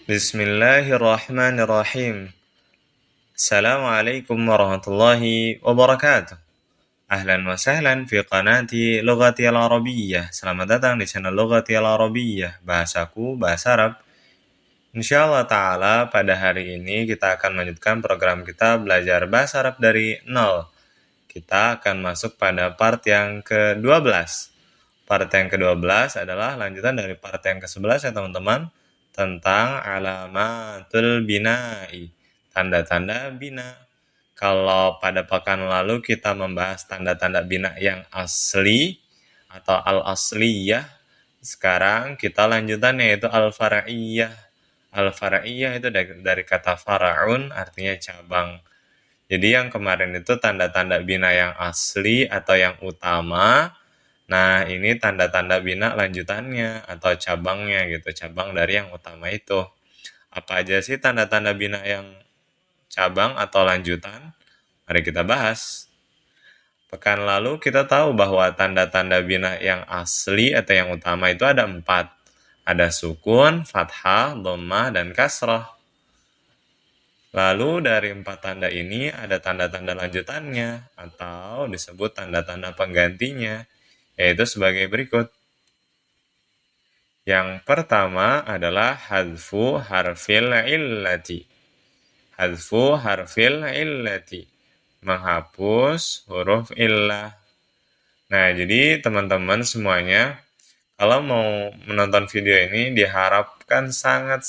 Bismillahirrahmanirrahim. Assalamualaikum warahmatullahi wabarakatuh. Ahlan wa sahlan fi qanati Lughati Al-Arabiyyah. Selamat datang di channel Lughati Al-Arabiyyah, bahasaku, bahasa Arab. Insyaallah ta'ala pada hari ini kita akan melanjutkan program kita belajar bahasa Arab dari nol. Kita akan masuk pada part yang ke-12. Part yang ke-12 adalah lanjutan dari part yang ke-11 ya teman-teman, tentang alamatul bina'i, tanda-tanda bina. Kalau pada pekan lalu kita membahas tanda-tanda bina yang asli atau al-asliyah, sekarang kita lanjutan yaitu al-fara'iyah. Al-fara'iyah itu dari kata fara'un, artinya cabang. Jadi yang kemarin itu tanda-tanda bina yang asli atau yang utama. Nah, ini tanda-tanda bina lanjutannya atau cabangnya gitu, cabang dari yang utama itu. Apa aja sih tanda-tanda bina yang cabang atau lanjutan? Mari kita bahas. Pekan lalu kita tahu bahwa tanda-tanda bina yang asli atau yang utama itu ada 4. Ada sukun, fathah, dhammah, dan kasrah. Lalu dari 4 tanda ini ada tanda-tanda lanjutannya atau disebut tanda-tanda penggantinya, yaitu sebagai berikut. Yang pertama adalah hadfu harfil illati. Hadfu harfil illati. Menghapus huruf illah. Nah, jadi teman-teman semuanya, kalau mau menonton video ini diharapkan sangat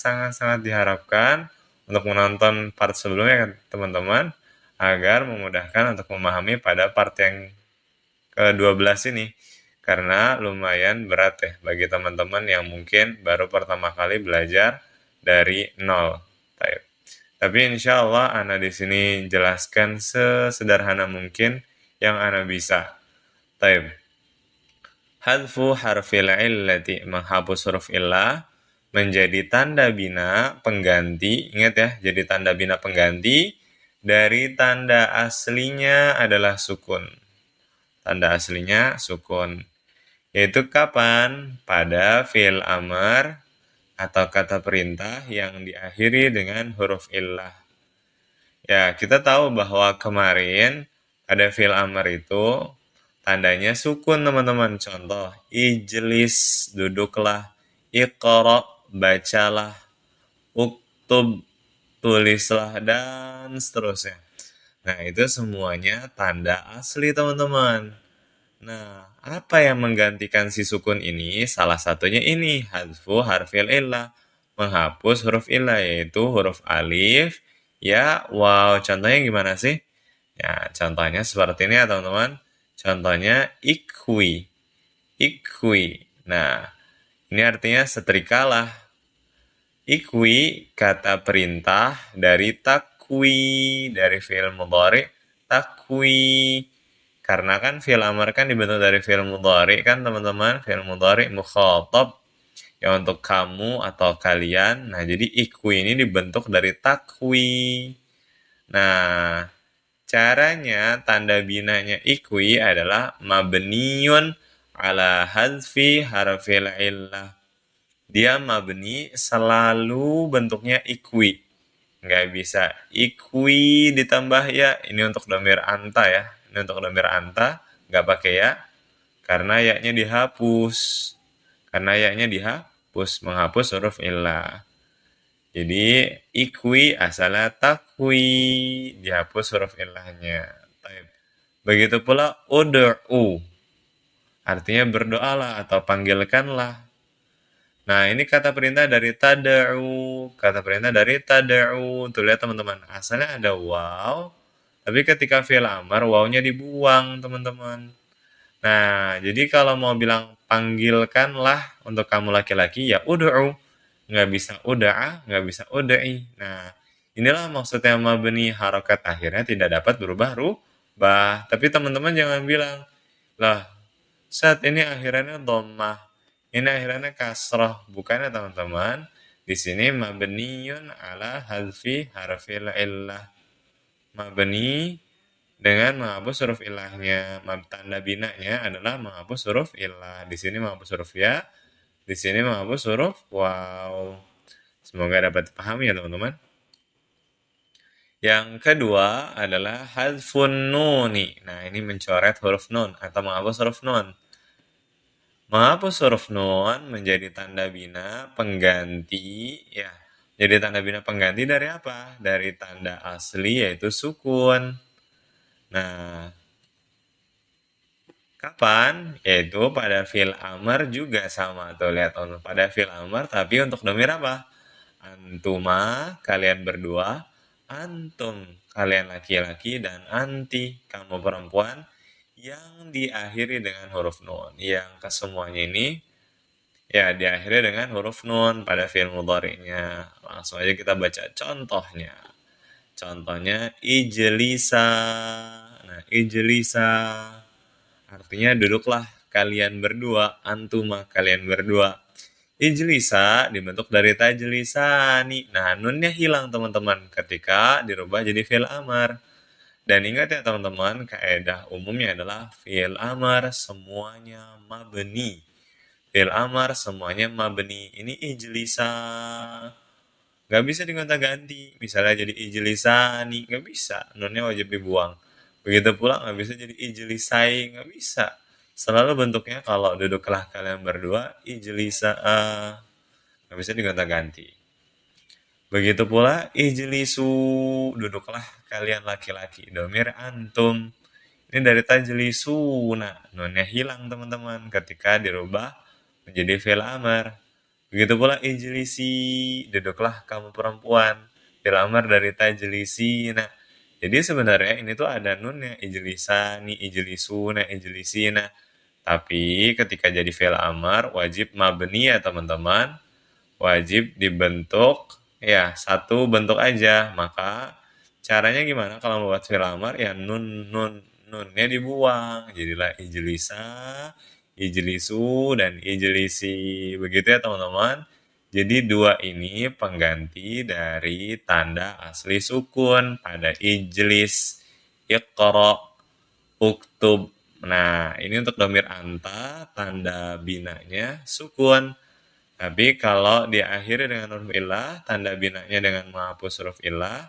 diharapkan untuk menonton part sebelumnya teman-teman, agar memudahkan untuk memahami pada part yang ke-12 ini. Karena lumayan berat ya bagi teman-teman yang mungkin baru pertama kali belajar dari nol. Tapi insya Allah Ana di sini jelaskan sesederhana mungkin yang Ana bisa. Hadfu harfil illati, menghapus huruf illah menjadi tanda bina pengganti. Ingat ya, jadi tanda bina pengganti dari tanda aslinya adalah sukun. Tanda aslinya sukun. Yaitu kapan? Pada fi'il amr atau kata perintah yang diakhiri dengan huruf illah. Ya, kita tahu bahwa kemarin pada fi'il amr itu tandanya sukun teman-teman. Contoh, ijlis, duduklah, iqra, bacalah, uktub, tulislah, dan seterusnya. Nah, itu semuanya tanda asli teman-teman. Nah, apa yang menggantikan si sukun ini? Salah satunya ini, hadfu harfil illah. Menghapus huruf illah, yaitu huruf alif, ya, waw. Contohnya gimana sih? Ya, contohnya seperti ini ya teman-teman. Contohnya ikwi. Ikwi. Nah, ini artinya setrikalah. Ikwi kata perintah dari takwi, dari fi'il mudhari takwi. Karena kan fi'il amr kan dibentuk dari fi'il mudhari kan teman-teman, fi'il mudhari mukhatab ya untuk kamu atau kalian. Nah, jadi ikwi ini dibentuk dari takwi. Nah, caranya tanda binanya ikwi adalah mabniyun ala hadfi harfil illah. Dia mabni selalu bentuknya ikwi. Nggak bisa ikwi ditambah ya. Ini untuk dhamir anta ya. Ini untuk dhamir anta, nggak pakai ya. Karena ya-nya dihapus. Menghapus huruf illah. Jadi ikwi asalnya takwi, dihapus huruf illahnya. Begitu pula ud'u. Artinya berdoalah atau panggilkanlah. Nah, ini kata perintah dari tada'u. Tuh lihat teman-teman, asalnya ada waw, tapi ketika fi'il amr, wawnya dibuang, teman-teman. Nah, jadi kalau mau bilang panggilkanlah untuk kamu laki-laki, ya ud'u. Nggak bisa uda'a, nggak bisa ud'i. Nah, inilah maksudnya mabni, harokat akhirnya tidak dapat berubah. Tapi teman-teman jangan bilang, lah, saat ini akhirnya dhammah. Ini akhirnya kasrah, bukan ya teman-teman. Di sini mabniyun ala hadfi harfil illah. Mabni dengan menghapus huruf illahnya. Tanda binanya adalah menghapus huruf illah. Di sini menghapus huruf ya, di sini menghapus huruf waw. Semoga dapat dipahami ya teman-teman. Yang kedua adalah hadfun nuni. Nah, ini mencoret huruf nun atau menghapus huruf nun. Menghapus huruf nun menjadi tanda bina pengganti, ya. Jadi tanda bina pengganti dari apa? Dari tanda asli yaitu sukun. Nah, kapan? Yaitu pada fi'il amr juga sama. Tuh, lihat pada fi'il amr tapi untuk domir apa? Antuma, kalian berdua. Antum, kalian laki-laki. Dan anti, kamu perempuan. Yang diakhiri dengan huruf nun. Yang kesemuanya ini ya diakhiri dengan huruf nun pada fi'il mudhari'nya. Langsung aja kita baca contohnya. Contohnya ijlisa. Nah, ijlisa artinya duduklah kalian berdua, antuma kalian berdua. Ijlisa dibentuk dari tajlisani. Nah, nunnya hilang teman-teman ketika dirubah jadi fi'il amar. Dan ingat ya teman-teman, kaidah umumnya adalah fi'il amar semuanya mabni. Fi'il amar semuanya mabni. Ini ijlisa. Gak bisa digonta-ganti. Misalnya jadi ijlisani, gak bisa. Nunnya wajib dibuang. Begitu pula gak bisa jadi ijlisai, gak bisa. Selalu bentuknya kalau duduklah kalian berdua, ijlisa. Gak bisa digonta-ganti. Begitu pula ijlisu, duduklah kalian laki-laki. Domir antum. Ini dari tajlisu. Nah, nunnya hilang teman-teman ketika dirubah menjadi fi'il amar. Begitu pula ijlisi, duduklah kamu perempuan. Fi'il amar dari tajlisi. Nah, jadi sebenarnya ini tuh ada nunnya, ijlisani, ijlisuna, ijlisina. Tapi ketika jadi fi'il amar wajib mabni ya teman-teman. Wajib dibentuk ya satu bentuk aja. Maka caranya gimana kalau membuat fi'il amar? Ya nunnya dibuang. Jadilah ijlisa, ijlisu, dan ijlisi. Begitu ya teman-teman. Jadi dua ini pengganti dari tanda asli sukun pada ijlis, iqra, uktub. Nah, ini untuk domir anta, tanda binanya sukun. Tapi kalau diakhiri dengan huruf illah, tanda binanya dengan menghapus huruf illah.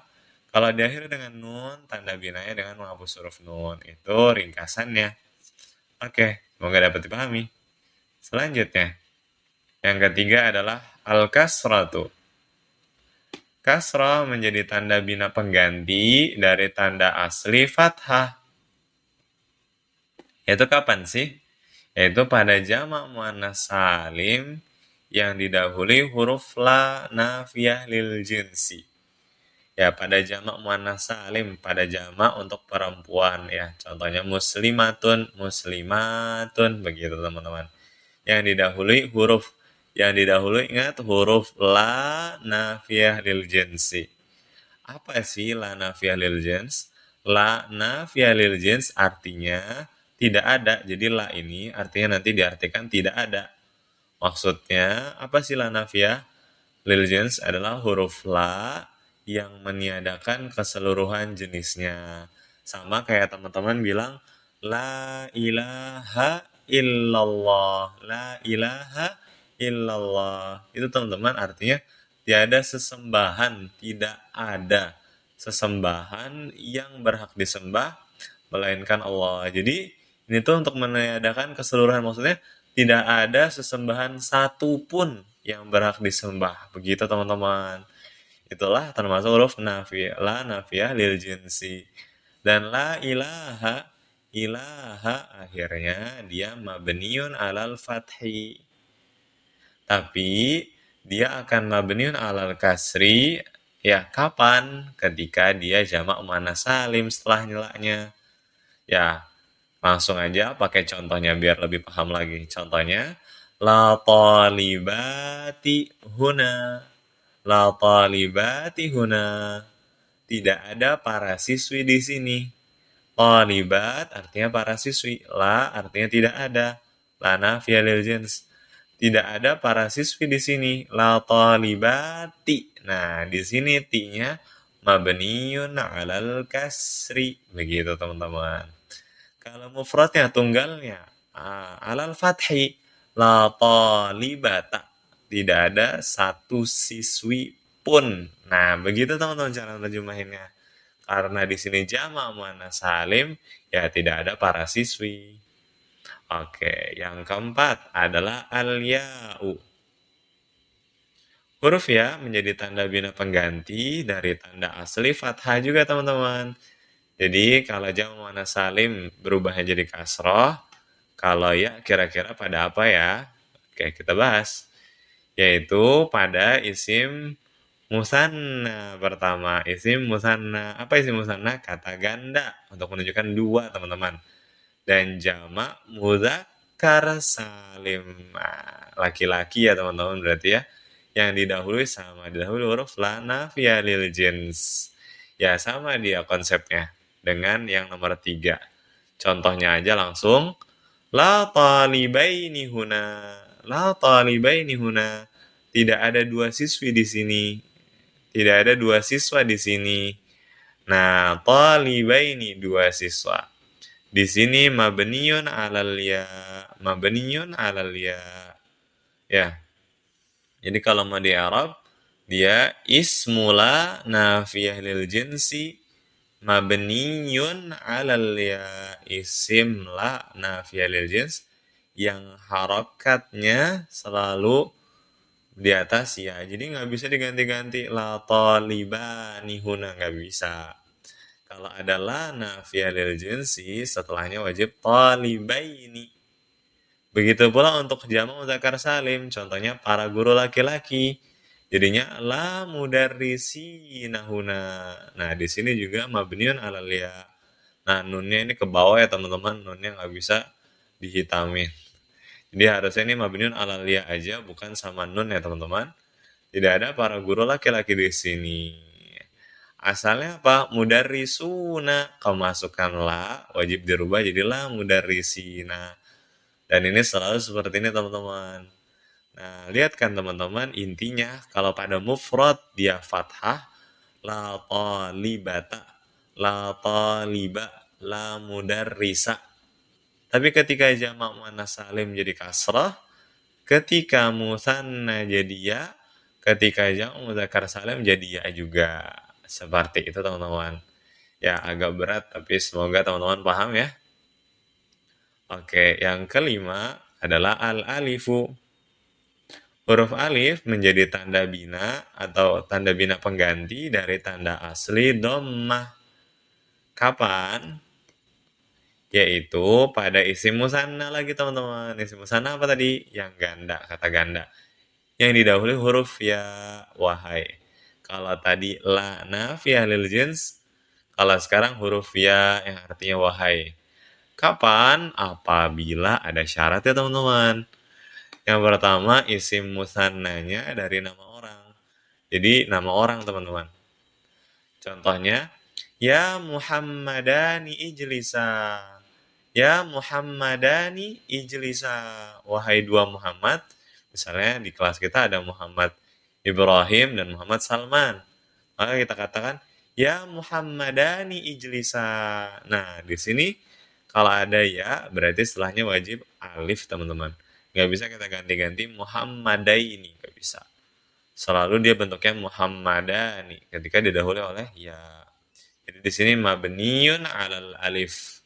Kalau diakhiri dengan nun, tanda binanya dengan menghapus huruf nun. Itu ringkasannya. Oke, semoga dapat dipahami. Selanjutnya, yang ketiga adalah al-kasratu. Kasrah menjadi tanda bina pengganti dari tanda asli fathah. Yaitu kapan sih? Yaitu pada jamak muannats salim yang didahului huruf la nafiyah lil jinsi. Ya, pada jamak muannats salim, pada jamak untuk perempuan ya. Contohnya muslimatun, muslimatun, begitu teman-teman. Yang didahului ingat huruf la nafiyah lil jinsi. Apa sih la nafiyah lil jins? La nafiyah lil jins artinya tidak ada. Jadi la ini artinya nanti diartikan tidak ada. Maksudnya apa sih la nafiyah lil jins? Adalah huruf la yang meniadakan keseluruhan jenisnya. Sama kayak teman-teman bilang la ilaha illallah. La ilaha illallah. Itu teman-teman artinya tiada sesembahan, tidak ada sesembahan yang berhak disembah melainkan Allah. Jadi ini tuh untuk meniadakan keseluruhan, maksudnya tidak ada sesembahan satupun yang berhak disembah. Begitu teman-teman. Itulah termasuk huruf nafiyah, la nafiyah lil jinsi. Dan la ilaha, ilaha akhirnya dia mabniun alal fathi. Tapi dia akan mabniun alal kasri ya kapan? Ketika dia jamak muannats salim setelah nyelaknya. Ya, langsung aja pakai contohnya biar lebih paham lagi. Contohnya la talibati huna. La talibati huna. Tidak ada para siswi di sini. Talibat artinya para siswi. La artinya tidak ada. La nafiyah lil jins. Tidak ada para siswi di sini. La talibati. Nah, di sini ti-nya mabniun 'alal kasri. Begitu teman-teman. Kalau mufradnya tunggalnya alal fathi. La talibata. tidak ada satu siswi pun. Nah, begitu teman-teman cara terjemahinnya. Karena di sini jamak muannats salim, ya tidak ada para siswi. Oke, yang keempat adalah al-ya'u. Huruf ya menjadi tanda bina pengganti dari tanda asli fathah juga teman-teman. Jadi kalau jamak muannats salim berubahnya jadi kasroh, kalau ya kira-kira pada apa ya? Oke, kita bahas. Yaitu pada isim musanna pertama. Isim musanna. Apa isim musanna? Kata ganda untuk menunjukkan dua, teman-teman. Dan jamak mudzakkar salim. Nah, laki-laki ya, teman-teman, berarti ya. Yang didahului huruf la nafiyah lil jins. Ya, sama dia konsepnya dengan yang nomor 3. Contohnya aja langsung. La talibaini huna. La talibaini huna. Tidak ada dua siswi di sini. Tidak ada dua siswa di sini. Nah, talibaini dua siswa. Di sini mabniyun 'alal ya. Mabniyun 'alal ya. Ya. Jadi kalau mau di Arab, dia ismula nafiyah lil jinsi mabniyun 'alal ya. Isim la nafiyah lil jins yang harokatnya selalu di atas ya. Jadi nggak bisa diganti-ganti la talibani huna, nggak bisa. Kalau ada la nafiyah lil jinsi, setelahnya wajib talibaini. Begitu pula untuk jamak mudzakkar salim, contohnya para guru laki-laki. Jadinya la mudarrisina huna. Nah, di sini juga mabniun 'alal ya. Nah, nunnya ini ke bawah ya, teman-teman. Nunnya nggak bisa dihitamin. Jadi harusnya ini mabniun 'alal ya aja, bukan sama nun ya, teman-teman. Tidak ada para guru laki-laki di sini. Asalnya apa? Mudarrisuna. Kalau masukkan la, wajib dirubah jadi la mudarrisina. Dan ini selalu seperti ini, teman-teman. Nah, lihat kan teman-teman, intinya kalau pada mufrad dia fathah, la talibata, la taliba, la mudarrisa. Tapi ketika jamak muannats salim jadi kasrah, ketika musanna jadi ya, ketika jamak mudzakkar salim jadi ya juga. Seperti itu, teman-teman. Ya, agak berat, tapi semoga teman-teman paham ya. Oke, yang kelima adalah al-alifu. Huruf alif menjadi tanda bina atau tanda bina pengganti dari tanda asli dhammah. Kapan? Yaitu pada isim musanna lagi, teman-teman. Isim musanna apa tadi? Yang ganda, kata ganda. Yang didahului huruf ya, wahai. Kalau tadi la nafiyah lil jins, kalau sekarang huruf ya yang artinya wahai. Kapan? Apabila ada syarat ya, teman-teman. Yang pertama, isim musannanya dari nama orang. Jadi nama orang, teman-teman. Contohnya, ya Muhammadani ijlisa. Ya Muhammadani ijlisa. Wahai dua Muhammad. Misalnya di kelas kita ada Muhammad Ibrahim dan Muhammad Salman. Maka kita katakan, ya Muhammadani ijlisa. Nah, di sini kalau ada ya, berarti setelahnya wajib alif, teman-teman. Nggak bisa kita ganti-ganti Muhammadaini, nggak bisa. Selalu dia bentuknya Muhammadani ketika didahului oleh ya. Jadi di sini mabniun 'alal alif.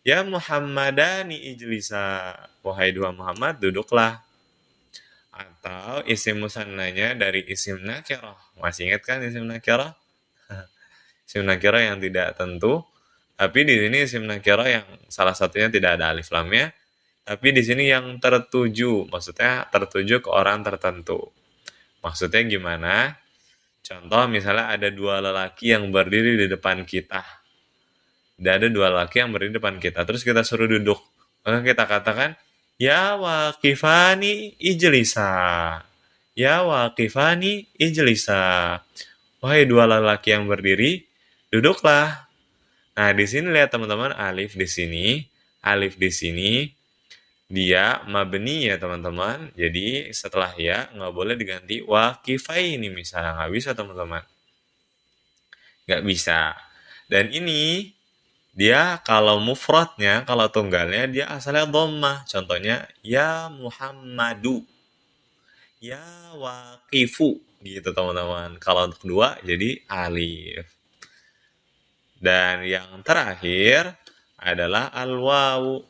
Ya Muhammadani ijlisa. Wahai dua Muhammad, duduklah. Atau isim musannanya dari isim nakirah. Masih ingat kan isim nakirah? Isim nakirah yang tidak tentu. Tapi di sini isim nakirah yang salah satunya tidak ada alif lamnya. Tapi di sini yang tertuju, maksudnya tertuju ke orang tertentu. Maksudnya gimana? Contoh misalnya ada dua lelaki yang berdiri di depan kita. Dan ada dua lelaki yang berdiri di depan kita. Terus kita suruh duduk. Maka kita katakan, ya waqifani ijlisa. Ya waqifani ijlisa. Wahai dua lelaki yang berdiri, duduklah. Nah, di sini lihat teman-teman, alif di sini, alif di sini, dia mabni ya, teman-teman. Jadi setelah ya nggak boleh diganti waqifaini misalnya, nggak bisa, teman-teman. Nggak bisa. Dan ini dia kalau mufradnya, kalau tunggalnya dia asalnya dhammah. Contohnya ya Muhammadu. Ya waqifu gitu teman-teman. Kalau untuk dua jadi alif. Dan yang terakhir adalah al-wawu.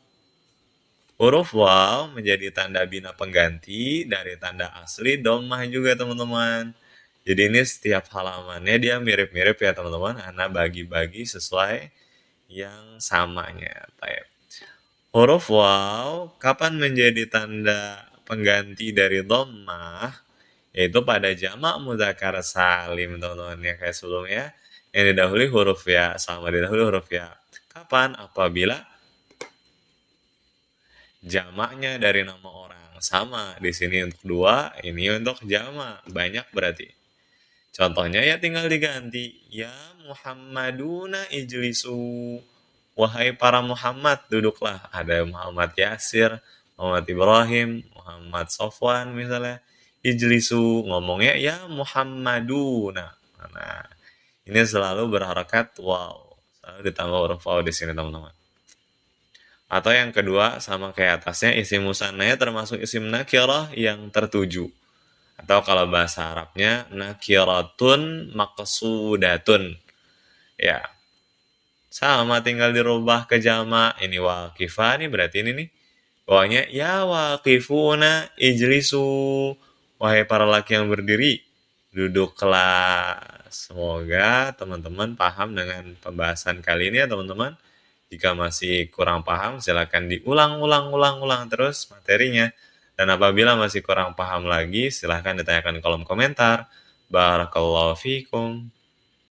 Huruf waw menjadi tanda bina pengganti dari tanda asli dhammah juga teman-teman. Jadi ini setiap halamannya dia mirip-mirip ya teman-teman. Ana bagi-bagi sesuai yang samanya. Baik. Huruf waw kapan menjadi tanda pengganti dari dhammah? Yaitu pada jamak mudzakkar salim teman-teman ya kayak sebelumnya yang didahului huruf ya sama didahului huruf ya. Kapan? Apabila jamaknya dari nama orang. Sama di sini untuk dua, ini untuk jamak. Banyak berarti. Contohnya ya tinggal diganti. Ya Muhammaduna ijlisu. Wahai para Muhammad, duduklah. Ada Muhammad Yasir, Muhammad Ibrahim, Muhammad Sofwan misalnya. Ijlisu. Ngomongnya ya Muhammaduna. Nah, ini selalu berharakat wow. Selalu ditambah huruf waw di sini teman-teman. Atau yang kedua, sama kayak atasnya, isim musannanya termasuk isim nakirah yang tertuju. Atau kalau bahasa Arabnya, nakiratun maqsudatun. Ya, sama tinggal dirubah ke jama. Ini waqifah nih, berarti ini nih. Pokoknya, ya waqifuna ijlisu. Wahai para laki yang berdiri, duduklah. Semoga teman-teman paham dengan pembahasan kali ini ya teman-teman. Jika masih kurang paham, silakan diulang-ulang terus materinya. Dan apabila masih kurang paham lagi, silakan ditanyakan di kolom komentar. Barakallahu fikum.